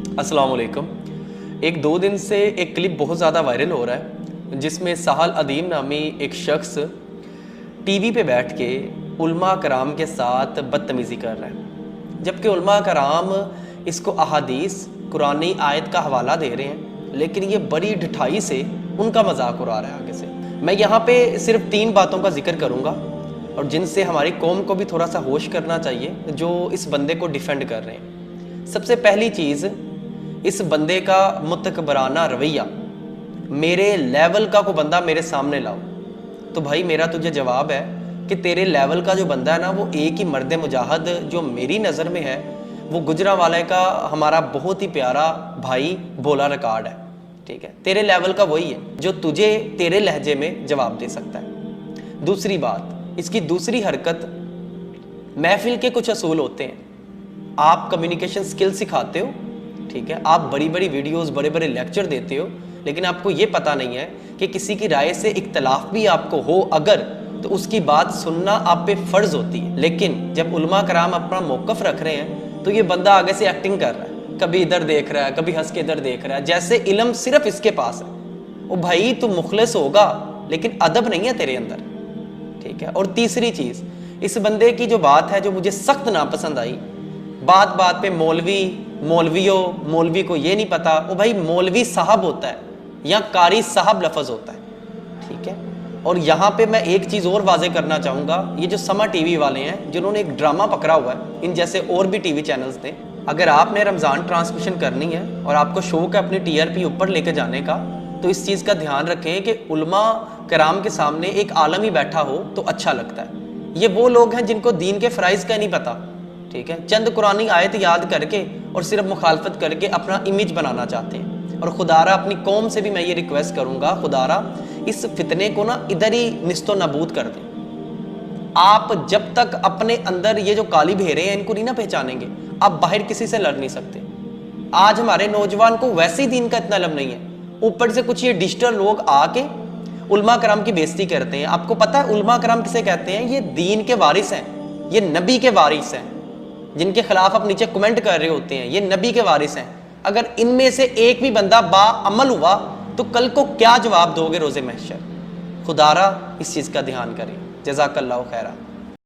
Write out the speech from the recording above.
अस्सलाम वालेकुम। एक दो दिन से एक क्लिप बहुत ज़्यादा वायरल हो रहा है जिसमें साहल अदीम नामी एक शख्स टीवी पे बैठ के उलमा कराम के साथ बदतमीज़ी कर रहा है, जबकि उलमा कराम इसको अहादीस कुरानी आयत का हवाला दे रहे हैं, लेकिन ये बड़ी ढिठाई से उनका मजाक उड़ा रहा है आगे से। मैं यहाँ पे सिर्फ 3 बातों का जिक्र करूँगा और जिनसे हमारी कौम को भी थोड़ा सा होश करना चाहिए जो इस बंदे को डिफेंड कर रहे हैं। सबसे पहली चीज़, इस बंदे का मुतकबराना रवैया। मेरे लेवल का कोई बंदा मेरे सामने लाओ तो भाई मेरा तुझे जवाब है कि तेरे लेवल का जो बंदा है ना, वो एक ही मर्द मुजाहिद जो मेरी नज़र में है वो गुजरांवाले का हमारा बहुत ही प्यारा भाई भोला रिकॉर्ड है। ठीक है, तेरे लेवल का वही है जो तुझे तेरे लहजे में जवाब दे सकता है। दूसरी बात, इसकी दूसरी हरकत, महफिल के कुछ असूल होते हैं। आप कम्युनिकेशन स्किल सिखाते हो, ठीक है, आप बड़ी बड़ी वीडियोस बड़े बड़े लेक्चर देते हो, लेकिन आपको ये पता नहीं है कि किसी की राय से इख्तलाफ भी आपको हो अगर, तो उसकी बात सुनना आप पे फ़र्ज़ होती है। लेकिन जब उलमा कराम अपना मौक़िफ़ रख रहे हैं तो ये बंदा आगे से एक्टिंग कर रहा है, कभी इधर देख रहा है, कभी हंस के इधर देख रहा है, जैसे इल्म सिर्फ इसके पास है। ओ भाई, तू मुखलिस होगा लेकिन अदब नहीं है तेरे अंदर। ठीक है। और तीसरी चीज़, इस बंदे की जो बात है जो मुझे सख्त नापसंद आई, बात बात पे मौलवी को ये नहीं पता। ओ भाई, मौलवी साहब होता है या कारी साहब लफ्ज़ होता है। ठीक है। और यहाँ पे मैं एक चीज़ और वाजे करना चाहूँगा, ये जो समा टीवी वाले हैं जिन्होंने एक ड्रामा पकड़ा हुआ है, इन जैसे और भी टीवी चैनल्स ने, अगर आपने रमज़ान ट्रांसमिशन करनी है और आपको शौक़ है अपनी TRP ऊपर लेके जाने का, तो इस चीज़ का ध्यान रखें कि उलमा कराम के सामने एक आलम ही बैठा हो तो अच्छा लगता है। ये वो लोग हैं जिनको दीन के फ़राइज़ का नहीं पता। ठीक है, चंद कुरानी आयत याद करके और सिर्फ मुखालफत करके अपना इमेज बनाना चाहते हैं। और खुदारा अपनी कौम से भी मैं ये रिक्वेस्ट करूँगा, खुदारा इस फितने को ना इधर ही निस्तो नबूद कर दें। आप जब तक अपने अंदर ये जो काली भेड़ें हैं इनको नहीं ना पहचानेंगे, आप बाहर किसी से लड़ नहीं सकते। आज हमारे नौजवान को वैसे ही दीन का इतना इल्म नहीं है, ऊपर से कुछ ये डिजिटल लोग आके उलमा कराम की बेइज्जती करते हैं। आपको पता है उलमा कराम किसे कहते हैं? ये दीन के वारिस हैं, ये नबी के वारिस हैं। जिनके खिलाफ आप नीचे कमेंट कर रहे होते हैं, ये नबी के वारिस हैं। अगर इनमें से एक भी बंदा बाअमल हुआ तो कल को क्या जवाब दोगे रोज़े महशर? खुदारा इस चीज़ का ध्यान करें। जज़ाकल्लाहु खैरा।